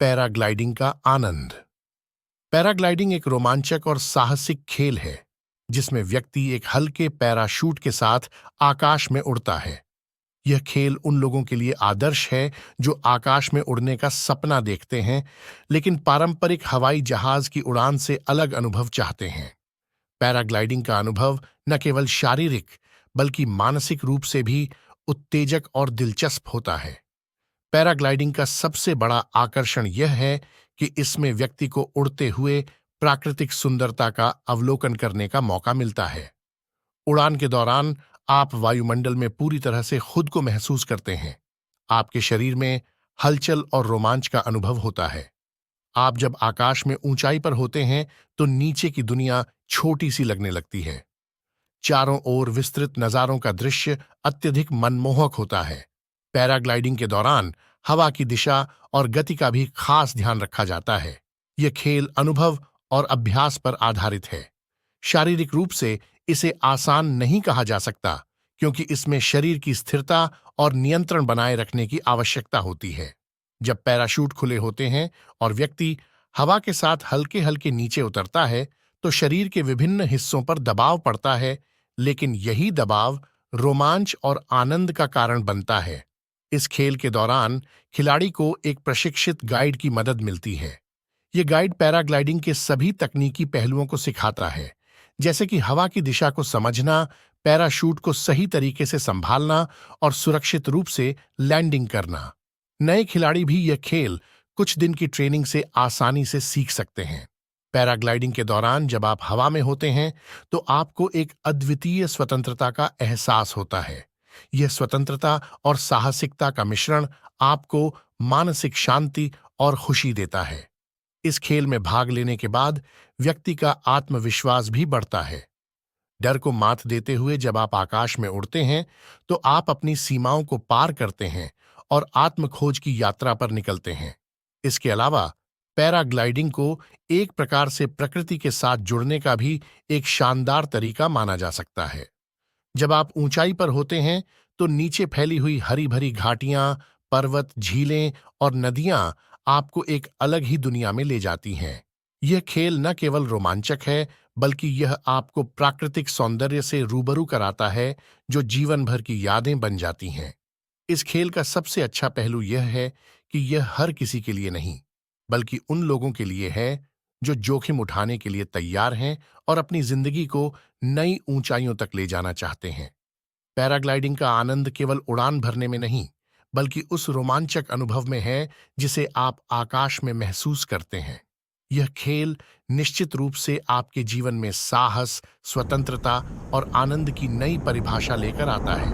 Paragliding का आनंद। Paragliding एक रोमांचक और साहसिक खेल है जिसमें व्यक्ति एक हल्के पैराशूट के साथ आकाश में उड़ता है। यह खेल उन लोगों के लिए आदर्श है जो आकाश में उड़ने का सपना देखते हैं लेकिन पारंपरिक हवाई जहाज की उड़ान से अलग अनुभव चाहते हैं। पैराग्लाइडिंग का अनुभव न केवल शारीरिक बल्कि मानसिक रूप से भी उत्तेजक और दिलचस्प होता है। पैराग्लाइडिंग का सबसे बड़ा आकर्षण यह है कि इसमें व्यक्ति को उड़ते हुए प्राकृतिक सुंदरता का अवलोकन करने का मौका मिलता है। उड़ान के दौरान आप वायुमंडल में पूरी तरह से खुद को महसूस करते हैं। आपके शरीर में हलचल और रोमांच का अनुभव होता है। आप जब आकाश में ऊंचाई पर होते हैं तो नीचे की दुनिया छोटी सी लगने लगती है। चारों ओर विस्तृत नजारों का दृश्य अत्यधिक मनमोहक होता है। पैराग्लाइडिंग के दौरान हवा की दिशा और गति का भी खास ध्यान रखा जाता है। यह खेल अनुभव और अभ्यास पर आधारित है। शारीरिक रूप से इसे आसान नहीं कहा जा सकता क्योंकि इसमें शरीर की स्थिरता और नियंत्रण बनाए रखने की आवश्यकता होती है। जब पैराशूट खुले होते हैं और व्यक्ति हवा के साथ हल्के हल्के नीचे उतरता है तो शरीर के विभिन्न हिस्सों पर दबाव पड़ता है, लेकिन यही दबाव रोमांच और आनंद का कारण बनता है। इस खेल के दौरान खिलाड़ी को एक प्रशिक्षित गाइड की मदद मिलती है। ये गाइड पैराग्लाइडिंग के सभी तकनीकी पहलुओं को सिखाता है, जैसे कि हवा की दिशा को समझना, पैराशूट को सही तरीके से संभालना और सुरक्षित रूप से लैंडिंग करना। नए खिलाड़ी भी यह खेल कुछ दिन की ट्रेनिंग से आसानी से सीख सकते हैं। पैराग्लाइडिंग के दौरान जब आप हवा में होते हैं तो आपको एक अद्वितीय स्वतंत्रता का एहसास होता है। यह स्वतंत्रता और साहसिकता का मिश्रण आपको मानसिक शांति और खुशी देता है। इस खेल में भाग लेने के बाद व्यक्ति का आत्मविश्वास भी बढ़ता है। डर को मात देते हुए जब आप आकाश में उड़ते हैं तो आप अपनी सीमाओं को पार करते हैं और आत्मखोज की यात्रा पर निकलते हैं। इसके अलावा पैराग्लाइडिंग को एक प्रकार से प्रकृति के साथ जुड़ने का भी एक शानदार तरीका माना जा सकता है। जब आप ऊंचाई पर होते हैं तो नीचे फैली हुई हरी भरी घाटियां, पर्वत, झीलें और नदियां आपको एक अलग ही दुनिया में ले जाती हैं। यह खेल न केवल रोमांचक है बल्कि यह आपको प्राकृतिक सौंदर्य से रूबरू कराता है जो जीवन भर की यादें बन जाती हैं। इस खेल का सबसे अच्छा पहलू यह है कि यह हर किसी के लिए नहीं बल्कि उन लोगों के लिए है जो जोखिम उठाने के लिए तैयार हैं और अपनी जिंदगी को नई ऊंचाइयों तक ले जाना चाहते हैं। पैराग्लाइडिंग का आनंद केवल उड़ान भरने में नहीं बल्कि उस रोमांचक अनुभव में है जिसे आप आकाश में महसूस करते हैं। यह खेल निश्चित रूप से आपके जीवन में साहस, स्वतंत्रता और आनंद की नई परिभाषा लेकर आता है।